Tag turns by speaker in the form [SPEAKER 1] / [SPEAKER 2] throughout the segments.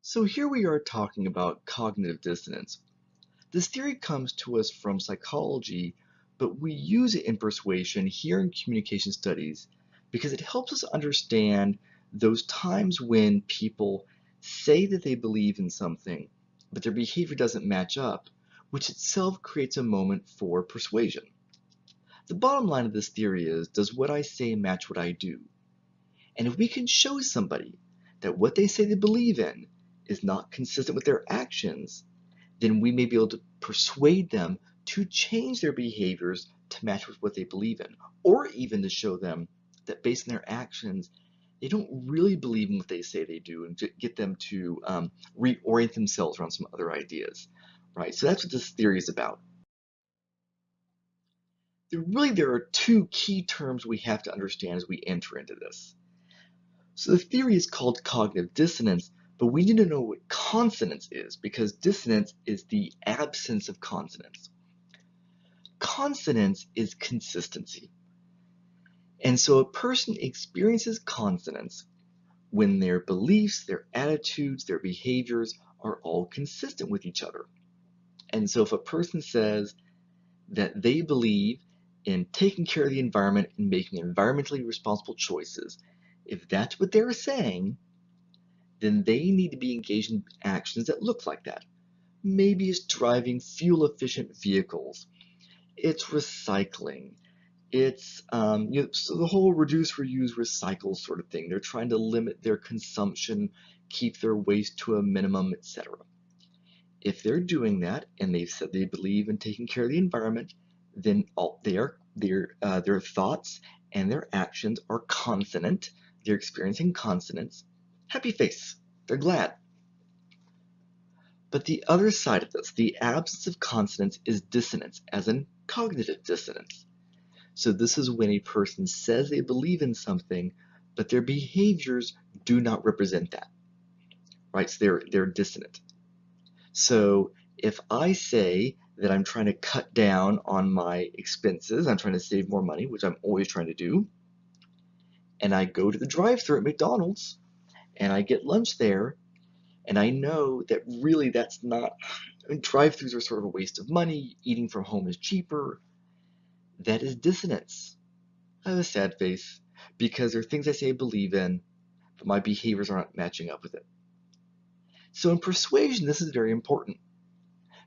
[SPEAKER 1] So here we are talking about cognitive dissonance. This theory comes to us from psychology, but we use it in persuasion here in communication studies because it helps us understand those times when people say that they believe in something, but their behavior doesn't match up, which itself creates a moment for persuasion. The bottom line of this theory is, does what I say match what I do? And if we can show somebody that what they say they believe in is not consistent with their actions, then we may be able to persuade them to change their behaviors to match with what they believe in, or even to show them that based on their actions, they don't really believe in what they say they do, and get them to reorient themselves around some other ideas, right? So that's what this theory is about. There are two key terms we have to understand as we enter into this. So the theory is called cognitive dissonance, but we need to know what consonance is because dissonance is the absence of consonance. Consonance is consistency. And so a person experiences consonance when their beliefs, their attitudes, their behaviors are all consistent with each other. And so if a person says that they believe in taking care of the environment and making environmentally responsible choices, if that's what they're saying, then they need to be engaged in actions that look like that. Maybe it's driving fuel-efficient vehicles. It's recycling. It's so the whole reduce, reuse, recycle sort of thing. They're trying to limit their consumption, keep their waste to a minimum, etc. If they're doing that and they've said they believe in taking care of the environment, then their thoughts and their actions are consonant. They're experiencing consonance. Happy face. They're glad. But the other side of this, the absence of consonance, is dissonance, as in cognitive dissonance. So this is when a person says they believe in something, but their behaviors do not represent that, right? So they're dissonant. So if I say that I'm trying to cut down on my expenses, I'm trying to save more money, which I'm always trying to do, and I go to the drive-thru at McDonald's and I get lunch there, and I know that really that's not, I mean, drive-thrus are sort of a waste of money, eating from home is cheaper. That is dissonance. I have a sad face because there are things I say I believe in, but my behaviors are not matching up with it. So in persuasion, this is very important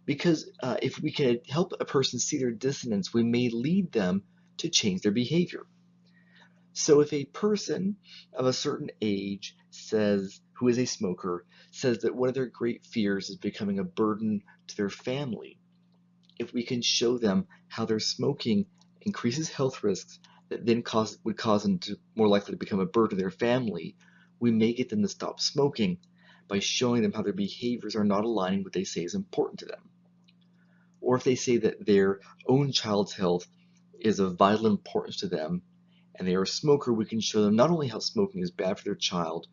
[SPEAKER 1] because if we can help a person see their dissonance, we may lead them to change their behavior. So if a person of a certain age says, who is a smoker, says that one of their great fears is becoming a burden to their family, if we can show them how their smoking increases health risks that then would cause them to more likely to become a burden to their family, we may get them to stop smoking by showing them how their behaviors are not aligning with what they say is important to them. Or if they say that their own child's health is of vital importance to them and they are a smoker, we can show them not only how smoking is bad for their child,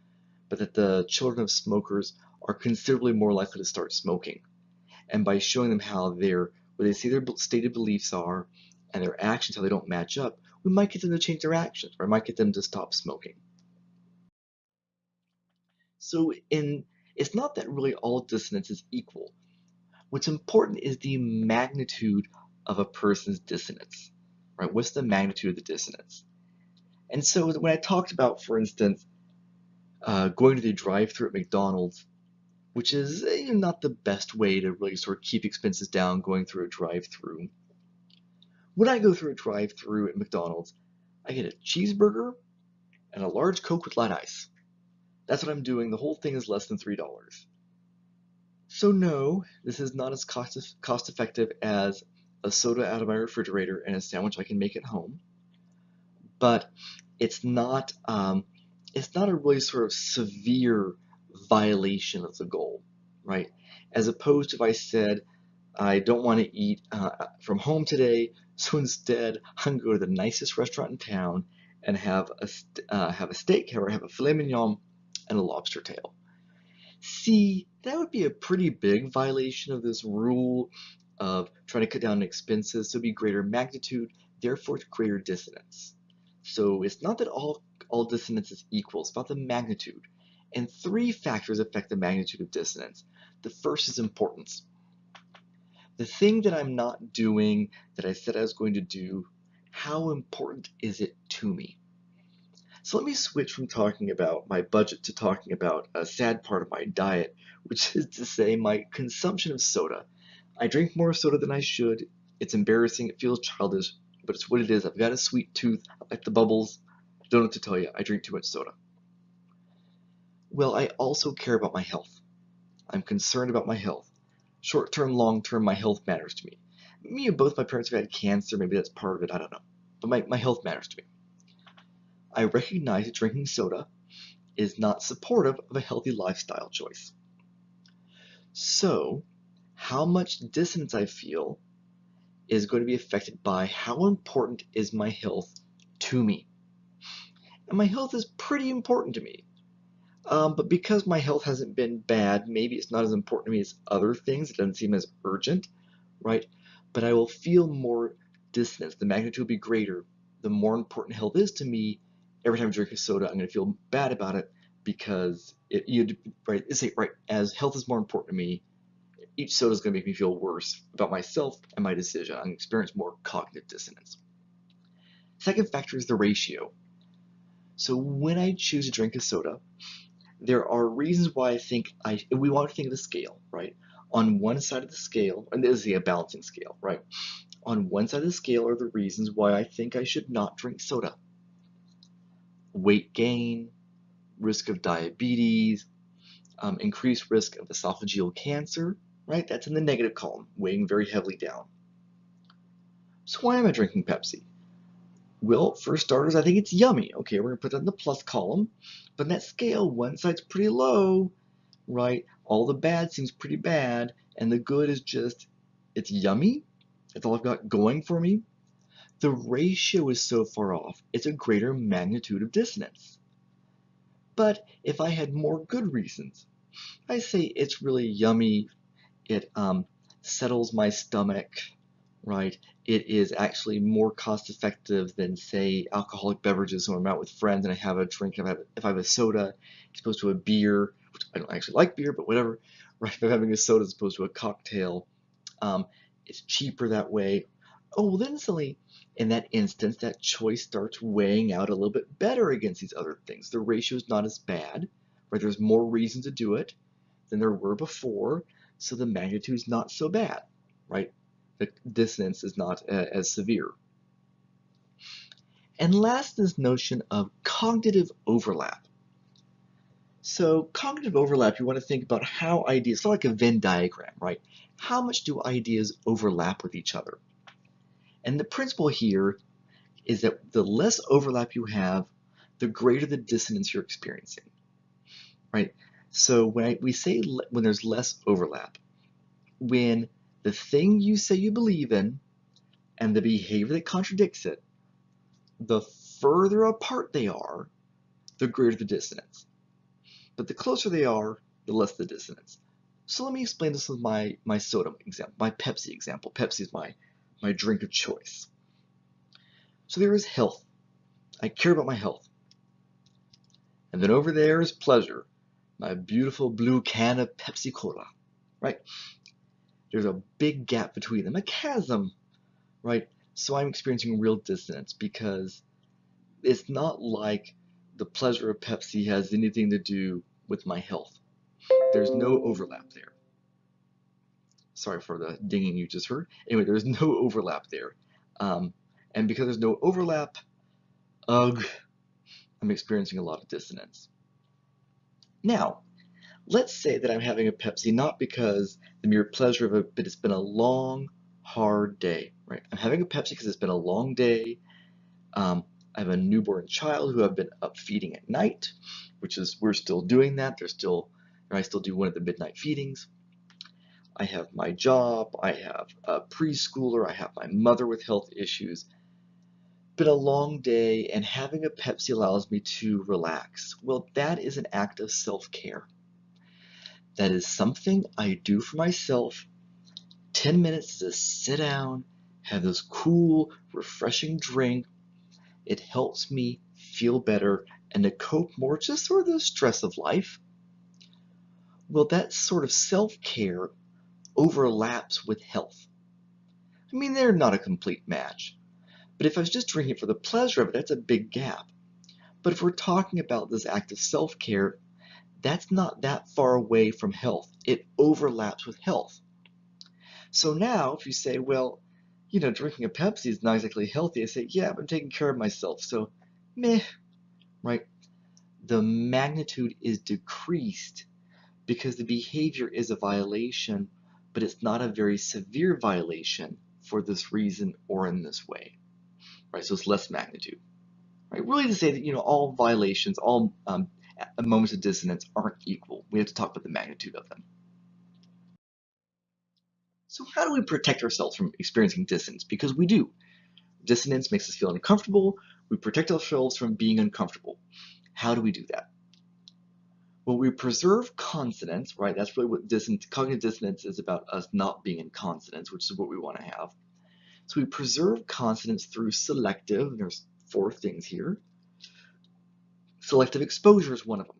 [SPEAKER 1] but that the children of smokers are considerably more likely to start smoking. And by showing them how what they say their stated beliefs are and their actions, how they don't match up, we might get them to change their actions, or I might get them to stop smoking. So it's not that really all dissonance is equal. What's important is the magnitude of a person's dissonance, right? What's the magnitude of the dissonance? And so when I talked about, for instance, going to the drive-thru at McDonald's, which is not the best way to really sort of keep expenses down going through a drive-thru. When I go through a drive-thru at McDonald's, I get a cheeseburger and a large Coke with light ice. That's what I'm doing. The whole thing is less than $3. So no, this is not as cost effective as a soda out of my refrigerator and a sandwich I can make at home. But it's not a really sort of severe violation of the goal, right? As opposed to if I said, I don't want to eat from home today, so instead I'm going to go to the nicest restaurant in town and have a steak, or have a filet mignon and a lobster tail. See, that would be a pretty big violation of this rule of trying to cut down on expenses, so it'd be greater magnitude, therefore greater dissonance. So it's not that all dissonance is equal, it's about the magnitude. And three factors affect the magnitude of dissonance. The first is importance. The thing that I'm not doing that I said I was going to do, how important is it to me? So let me switch from talking about my budget to talking about a sad part of my diet, which is to say my consumption of soda. I drink more soda than I should. It's embarrassing. It feels childish, but it's what it is. I've got a sweet tooth. I like the bubbles. I don't know what to tell you. I drink too much soda. Well, I also care about my health. I'm concerned about my health. Short term, long term, my health matters to me. Me and both my parents have had cancer. Maybe that's part of it. I don't know. But my health matters to me. I recognize that drinking soda is not supportive of a healthy lifestyle choice. So, how much dissonance I feel is going to be affected by how important is my health to me. And my health is pretty important to me. But because my health hasn't been bad, maybe it's not as important to me as other things. It doesn't seem as urgent, right? But I will feel more dissonance. The magnitude will be greater. The more important health is to me, every time I drink a soda, I'm going to feel bad about it because as health is more important to me, each soda is going to make me feel worse about myself and my decision. I'm going to experience more cognitive dissonance. Second factor is the ratio. So when I choose to drink a soda, there are reasons why I think we want to think of the scale, right? On one side of the scale, and this is a balancing scale, right? On one side of the scale are the reasons why I think I should not drink soda. Weight gain, risk of diabetes, increased risk of esophageal cancer, right? That's in the negative column, weighing very heavily down. So why am I drinking Pepsi? Well, for starters, I think it's yummy. Okay, we're gonna put that in the plus column. But in that scale, one side's pretty low, right? All the bad seems pretty bad, and the good is just, it's yummy. That's all I've got going for me. The ratio is so far off, it's a greater magnitude of dissonance. But if I had more good reasons, I say it's really yummy, it settles my stomach, right? It is actually more cost effective than, say, alcoholic beverages when I'm out with friends and I have a drink. If I have a soda as opposed to a beer, which I don't actually like beer, but whatever, right? If I'm having a soda as opposed to a cocktail, it's cheaper that way. Oh, well, then suddenly, in that instance, that choice starts weighing out a little bit better against these other things. The ratio is not as bad, right? There's more reason to do it than there were before, so the magnitude is not so bad, right? The dissonance is not as severe. And last, this notion of cognitive overlap. So cognitive overlap, you want to think about how ideas, sort of like a Venn diagram, right? How much do ideas overlap with each other? And the principle here is that the less overlap you have, the greater the dissonance you're experiencing, right? So we say when there's less overlap, when the thing you say you believe in and the behavior that contradicts it, the further apart they are, the greater the dissonance. But the closer they are, the less the dissonance. So let me explain this with my soda example, my Pepsi example. Pepsi is my drink of choice. So there is health. I care about my health. And then over there is pleasure, my beautiful blue can of Pepsi Cola, right? There's a big gap between them, a chasm, right? So I'm experiencing real dissonance because it's not like the pleasure of Pepsi has anything to do with my health. There's no overlap there. Sorry for the dinging you just heard. Anyway, there's no overlap there. And because there's no overlap, ugh, I'm experiencing a lot of dissonance. Now, let's say that I'm having a Pepsi not because the mere pleasure of it, but it's been a long, hard day, right? I'm having a Pepsi because it's been a long day. I have a newborn child who I've been up feeding at night, which is, we're still doing that. I still do one of the midnight feedings. I have my job, I have a preschooler, I have my mother with health issues. Been a long day, and having a Pepsi allows me to relax. Well, that is an act of self-care. That is something I do for myself. 10 minutes to sit down, have this cool, refreshing drink. It helps me feel better and to cope more, just sort of the stress of life, Well, that sort of self-care overlaps with health. I mean, they're not a complete match. But if I was just drinking it for the pleasure of it, that's a big gap. But if we're talking about this act of self-care, that's not that far away from health. It overlaps with health. So now, if you say, well, drinking a Pepsi is not exactly healthy, I say, yeah, but I'm taking care of myself, so meh, right? The magnitude is decreased because the behavior is a violation, but it's not a very severe violation for this reason or in this way, right? So it's less magnitude, right? Really to say that, all violations, all moments of dissonance aren't equal. We have to talk about the magnitude of them. So how do we protect ourselves from experiencing dissonance? Because we do. Dissonance makes us feel uncomfortable. We protect ourselves from being uncomfortable. How do we do that? Well, we preserve consonance, right? That's really what cognitive dissonance is about, us not being in consonance, which is what we want to have. So we preserve consonance through selective, and there's 4 things here. Selective exposure is one of them.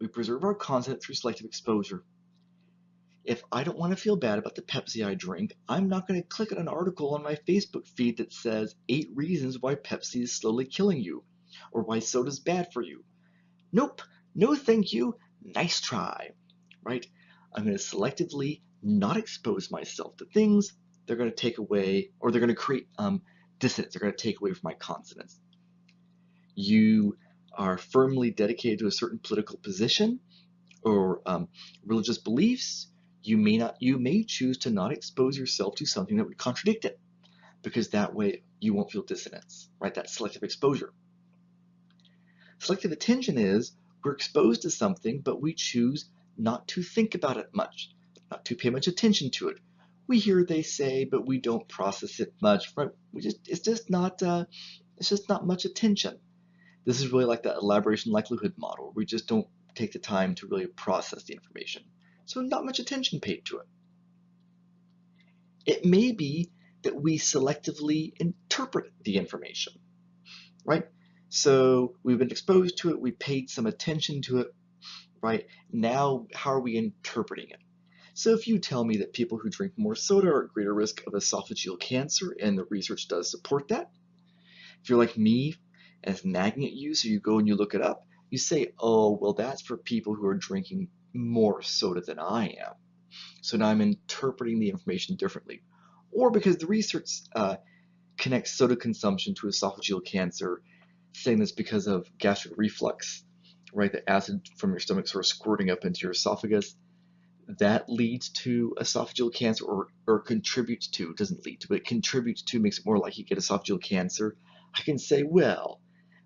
[SPEAKER 1] We preserve our consonant through selective exposure. If I don't want to feel bad about the Pepsi I drink, I'm not going to click on an article on my Facebook feed that says 8 reasons why Pepsi is slowly killing you, or why soda's bad for you. Nope, no thank you, nice try, right? I'm going to selectively not expose myself to things they're going to take away, or they're going to create dissonance, they're going to take away from my consonance. You are firmly dedicated to a certain political position or religious beliefs, you may choose to not expose yourself to something that would contradict it, because that way you won't feel dissonance, right? That's selective exposure. Selective attention is we're exposed to something, but we choose not to think about it much, not to pay much attention to it. We hear they say, but we don't process it much, right? It's just not much attention. This is really like that elaboration likelihood model. We just don't take the time to really process the information. So not much attention paid to it. It may be that we selectively interpret the information, right? So we've been exposed to it, we paid some attention to it, right? Now, how are we interpreting it? So if you tell me that people who drink more soda are at greater risk of esophageal cancer, and the research does support that, if you're like me and it's nagging at you, so you go and you look it up, you say, oh, well, that's for people who are drinking more soda than I am. So now I'm interpreting the information differently. Or because the research connects soda consumption to esophageal cancer, saying this because of gastric reflux, right? The acid from your stomach sort of squirting up into your esophagus. That leads to esophageal cancer, or contributes to, doesn't lead to, but it contributes to, makes it more likely you get esophageal cancer. I can say, well,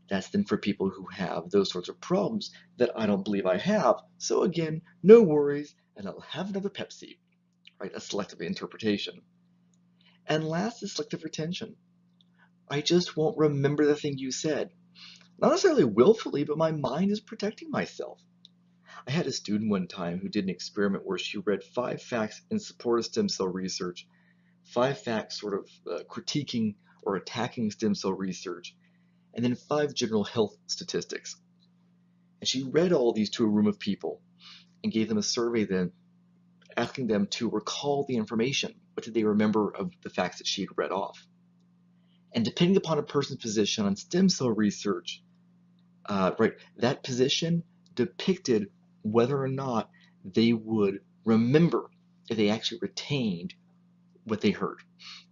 [SPEAKER 1] that's then for people who have those sorts of problems that I don't believe I have. So again, no worries, and I'll have another Pepsi, right? A selective interpretation. And last is selective retention. I just won't remember the thing you said. Not necessarily willfully, but my mind is protecting myself. I had a student one time who did an experiment where she read 5 facts in support of stem cell research, 5 facts sort of critiquing or attacking stem cell research, and then 5 general health statistics. And she read all these to a room of people and gave them a survey then, asking them to recall the information. What did they remember of the facts that she had read off? And depending upon a person's position on stem cell research, right, that position depicted whether or not they would remember, if they actually retained what they heard,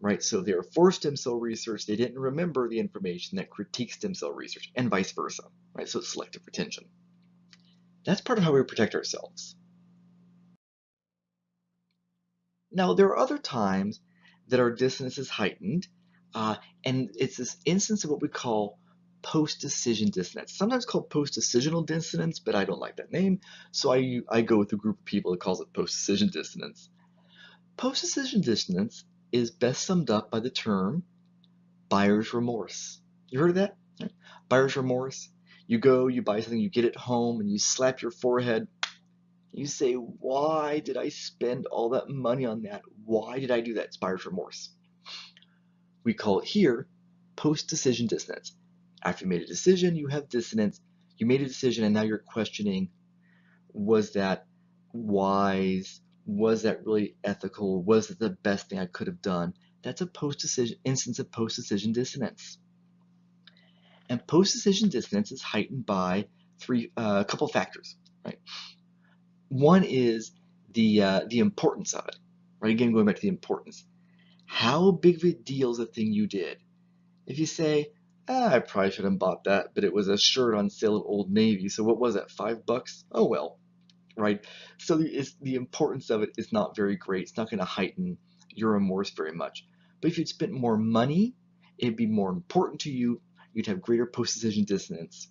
[SPEAKER 1] right? So they were for stem cell research, they didn't remember the information that critiqued stem cell research, and vice versa, right? So it's selective retention. That's part of how we protect ourselves. Now, there are other times that our dissonance is heightened, and it's this instance of what we call post-decision dissonance. Sometimes called post-decisional dissonance, but I don't like that name, so I go with a group of people that calls it post-decision dissonance. Post-decision dissonance is best summed up by the term buyer's remorse. You heard of that? Right? Buyer's remorse. You go, you buy something, you get it home, and you slap your forehead. You say, why did I spend all that money on that? Why did I do that? It's buyer's remorse. We call it here post-decision dissonance. After you made a decision, you have dissonance. You made a decision, and now you're questioning, was that wise? Was that really ethical? Was it the best thing I could have done? That's a post-decision instance of post-decision dissonance. And post-decision dissonance is heightened by a couple factors, right? One is the importance of it, right? Again, going back to the importance. How big of a deal is the thing you did? If you say, I probably should have bought that, but it was a shirt on sale at Old Navy, so what was that, $5? Oh well, right? So the importance of it is not very great. It's not going to heighten your remorse very much. But if you'd spent more money, it'd be more important to you. You'd have greater post-decision dissonance,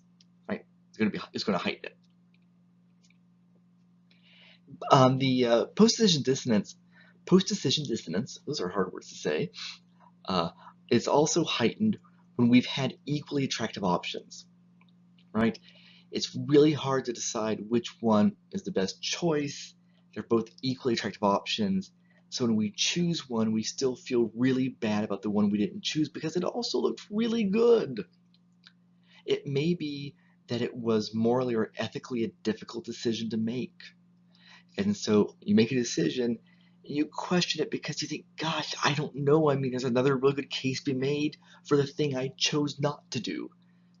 [SPEAKER 1] right? It's going to heighten it. The post-decision dissonance, those are hard words to say. It's also heightened when we've had equally attractive options, right? It's really hard to decide which one is the best choice. They're both equally attractive options. So when we choose one, we still feel really bad about the one we didn't choose because it also looked really good. It may be that it was morally or ethically a difficult decision to make. And so you make a decision and you question it because you think, gosh, I don't know. I mean, there's another really good case to be made for the thing I chose not to do,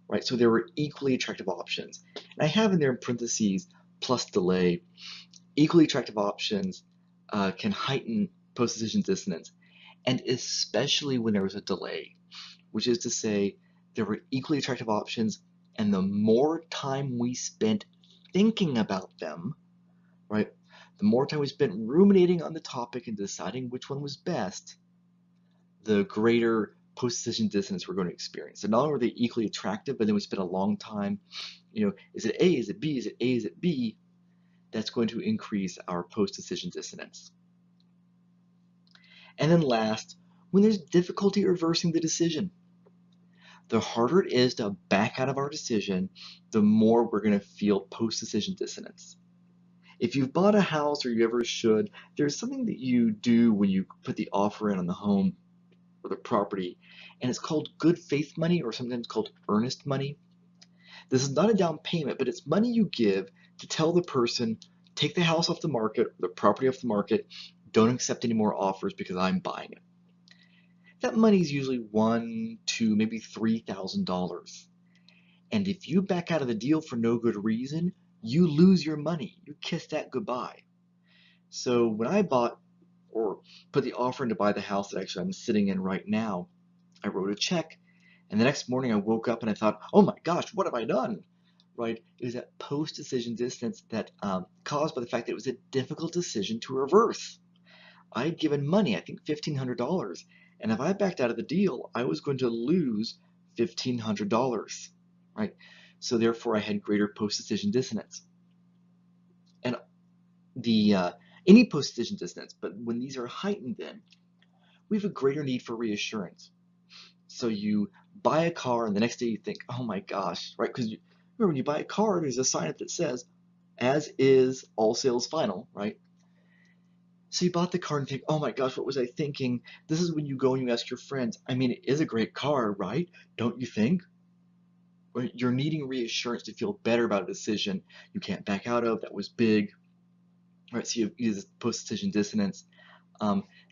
[SPEAKER 1] right? So there were equally attractive options. And I have in there in parentheses plus delay. Equally attractive options can heighten post-decision dissonance, and especially when there was a delay, which is to say there were equally attractive options, and the more time we spent thinking about them, right? The more time we spent ruminating on the topic and deciding which one was best, the greater post-decision dissonance we're going to experience. So not only are they equally attractive, but then we spend a long time, is it A, is it B, is it A, is it B? That's going to increase our post-decision dissonance. And then last, when there's difficulty reversing the decision. The harder it is to back out of our decision, the more we're going to feel post-decision dissonance. If you've bought a house or you ever should, there's something that you do when you put the offer in on the home or the property, and it's called good faith money, or sometimes called earnest money. This is not a down payment, but it's money you give to tell the person, take the house off the market, or the property off the market, don't accept any more offers because I'm buying it. That money is usually $1,000, $2,000, maybe $3,000. And if you back out of the deal for no good reason, you lose your money. You kiss that goodbye. So when I bought or put the offer in to buy the house that actually I'm sitting in right now, I wrote a check, and the next morning I woke up and I thought, oh my gosh, what have I done? Right? It was that post-decision dissonance that caused by the fact that it was a difficult decision to reverse. I had given money, I think $1,500, and if I backed out of the deal, I was going to lose $1,500, right? So therefore, I had greater post-decision dissonance. And any post-decision dissonance, but when these are heightened, then we have a greater need for reassurance. So you buy a car, and the next day you think, oh my gosh, right? Because remember, when you buy a car, there's a sign that says, as is, all sales final, right? So you bought the car and think, oh my gosh, what was I thinking? This is when you go and you ask your friends, I mean, it is a great car, right? Don't you think? Right? You're needing reassurance to feel better about a decision you can't back out of, that was big, right? So you use post-decision dissonance.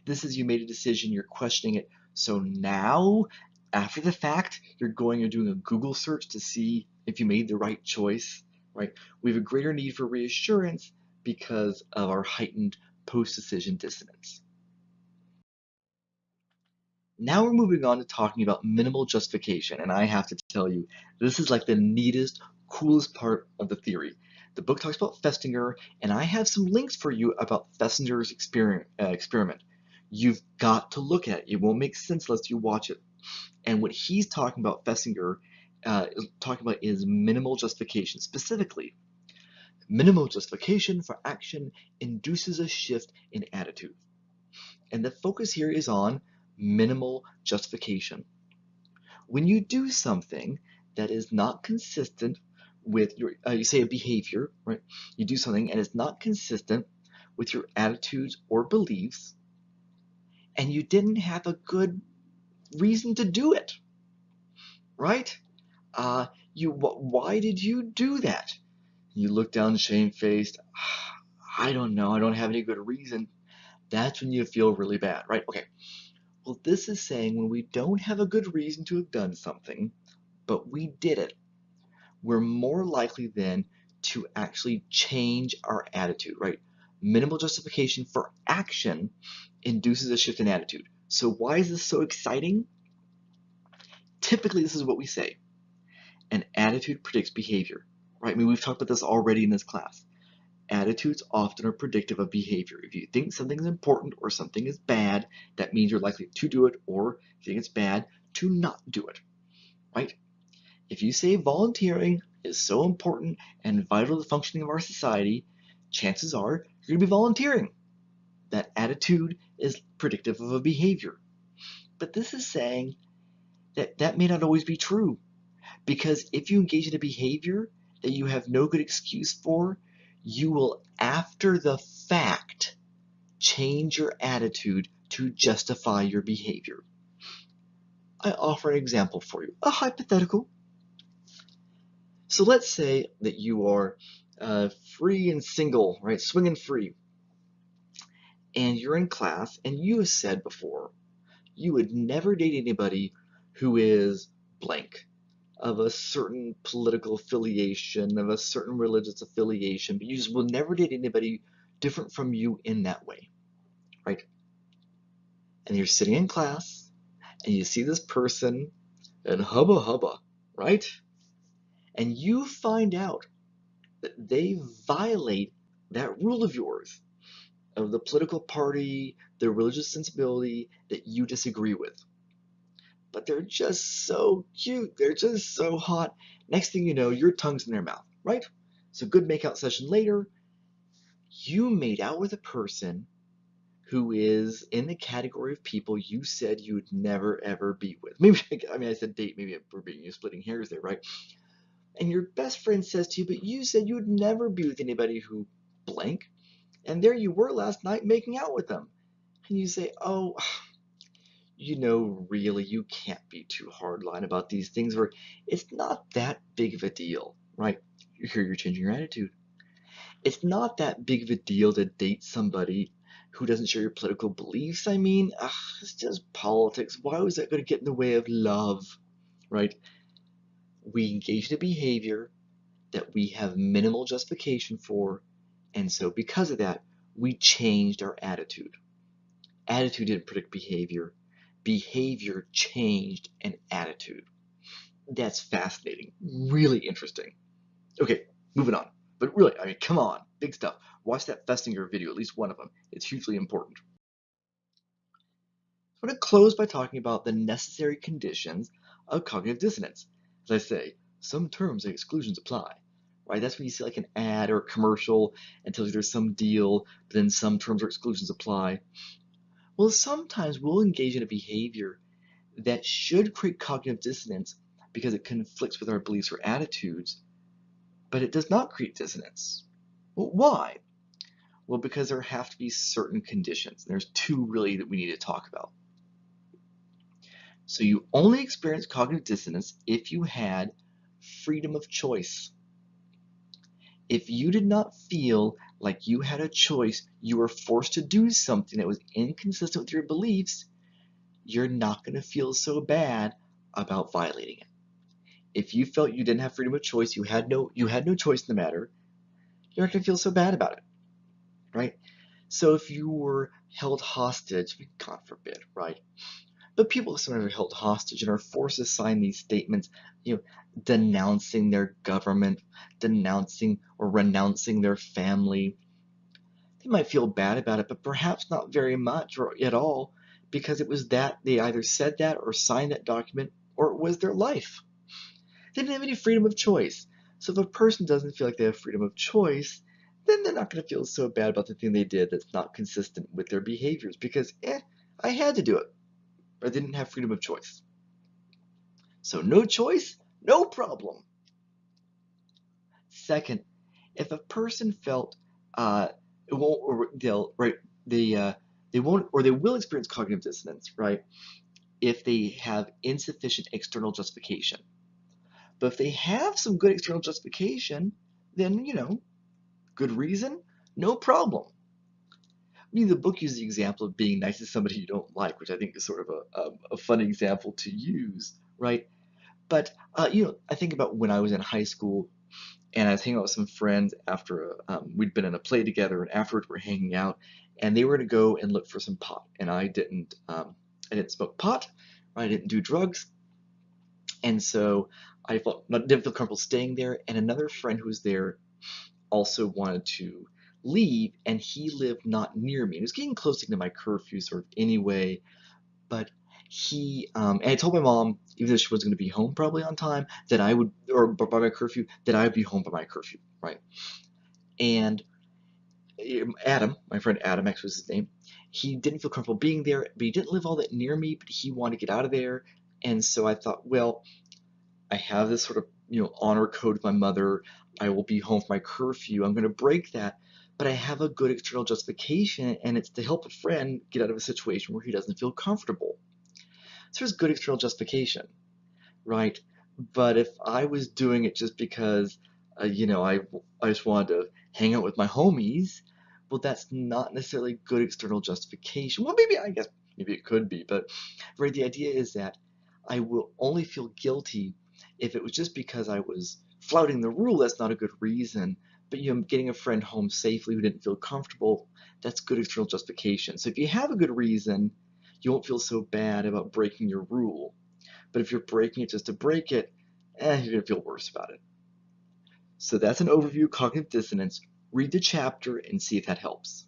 [SPEAKER 1] This is you made a decision, you're questioning it. So now, after the fact, you're going and doing a Google search to see if you made the right choice, right? We have a greater need for reassurance because of our heightened post-decision dissonance. Now we're moving on to talking about minimal justification, and I have to tell you, this is like the neatest, coolest part of the theory. The book talks about Festinger, and I have some links for you about Festinger's experiment. You've got to look at it. It won't make sense unless you watch it. And what he's talking about, Festinger, is talking about is minimal justification. Specifically, minimal justification for action induces a shift in attitude. And the focus here is on minimal justification. When you do something that is not consistent with your, you say a behavior, right? You do something and it's not consistent with your attitudes or beliefs, and you didn't have a good reason to do it, right? Why did you do that? You look down shame-faced. I don't know, I don't have any good reason. That's when you feel really bad, right? Okay. Well, this is saying when we don't have a good reason to have done something, but we did it, we're more likely then to actually change our attitude, right? Minimal justification for action induces a shift in attitude. So why is this so exciting? Typically, this is what we say. An attitude predicts behavior, right? I mean, we've talked about this already in this class. Attitudes often are predictive of behavior. If you think something is important or something is bad, that means you're likely to do it, or if you think it's bad, to not do it, right? If you say volunteering is so important and vital to the functioning of our society, chances are you're going to be volunteering. That attitude is predictive of a behavior. But this is saying that that may not always be true, because if you engage in a behavior that you have no good excuse for, you will, after the fact, change your attitude to justify your behavior. I offer an example for you, a hypothetical. So let's say that you are free and single, right, swinging free, and you're in class, and you have said before you would never date anybody who is blank, of a certain political affiliation, of a certain religious affiliation, but you just will never date anybody different from you in that way, right? And you're sitting in class, and you see this person, and hubba hubba, right? And you find out that they violate that rule of yours, of the political party, the religious sensibility that you disagree with. But they're just so cute. They're just so hot. Next thing you know, your tongue's in their mouth, right? So good makeout session later, you made out with a person who is in the category of people you said you would never ever be with. Maybe, I mean, I said date, maybe we're being splitting hairs there, right? And your best friend says to you, but you said you would never be with anybody who blank. And there you were last night making out with them. And you say, oh, really, you can't be too hardline about these things, or it's not that big of a deal, right? Here you're changing your attitude. It's not that big of a deal to date somebody who doesn't share your political beliefs. I mean, it's just politics. Why was that going to get in the way of love, right? We engage in a behavior that we have minimal justification for, and so because of that, we changed our attitude. Attitude didn't predict behavior. Behavior changed an attitude. That's fascinating. Really interesting. Okay, moving on. But really, I mean, come on, big stuff. Watch that Festinger video, at least one of them. It's hugely important. I'm going to close by talking about the necessary conditions of cognitive dissonance. As I say, some terms and exclusions apply. Right? That's when you see like an ad or a commercial and tells you there's some deal, but then some terms or exclusions apply. Well, sometimes we'll engage in a behavior that should create cognitive dissonance because it conflicts with our beliefs or attitudes, but it does not create dissonance. Well, why? Well, because there have to be certain conditions. There's two really that we need to talk about. So you only experience cognitive dissonance if you had freedom of choice. If you did not feel like you had a choice, you were forced to do something that was inconsistent with your beliefs, you're not going to feel so bad about violating it. If you felt you didn't have freedom of choice, you had no choice in the matter, you're not going to feel so bad about it, right? So if you were held hostage, God forbid, right? But people sometimes are held hostage and are forced to sign these statements, denouncing their government, denouncing or renouncing their family. They might feel bad about it, but perhaps not very much or at all, because it was that they either said that or signed that document, or it was their life. They didn't have any freedom of choice. So if a person doesn't feel like they have freedom of choice, then they're not going to feel so bad about the thing they did that's not consistent with their behaviors, because, I had to do it. Or they didn't have freedom of choice. So no choice, no problem. Second, if a person felt it won't, or they'll right, they won't, or they will experience cognitive dissonance, right? If they have insufficient external justification. But if they have some good external justification, then good reason, No problem. I mean, the book uses the example of being nice to somebody you don't like, which I think is sort of a fun example to use, right? But I think about when I was in high school and I was hanging out with some friends after we'd been in a play together, and afterwards we're hanging out, and they were to go and look for some pot, and I didn't smoke pot, I didn't do drugs, and so didn't feel comfortable staying there. And another friend who was there also wanted to leave, and he lived not near me. It was getting close to my curfew sort of anyway, but and I told my mom, even though she wasn't going to be home probably on time, that I would, or by my curfew, that I would be home by my curfew, right? And Adam, my friend Adam, actually was his name, he didn't feel comfortable being there, but he didn't live all that near me, but he wanted to get out of there. And so I thought, well, I have this sort of, honor code with my mother. I will be home for my curfew. I'm going to break that. But I have a good external justification, and it's to help a friend get out of a situation where he doesn't feel comfortable. So there's good external justification, right? But if I was doing it just because, I just wanted to hang out with my homies, well, that's not necessarily good external justification. Well, maybe it could be, but right, the idea is that I will only feel guilty if it was just because I was flouting the rule. That's not a good reason. But getting a friend home safely who didn't feel comfortable, that's good external justification. So if you have a good reason, you won't feel so bad about breaking your rule. But if you're breaking it just to break it, you're going to feel worse about it. So that's an overview of cognitive dissonance. Read the chapter and see if that helps.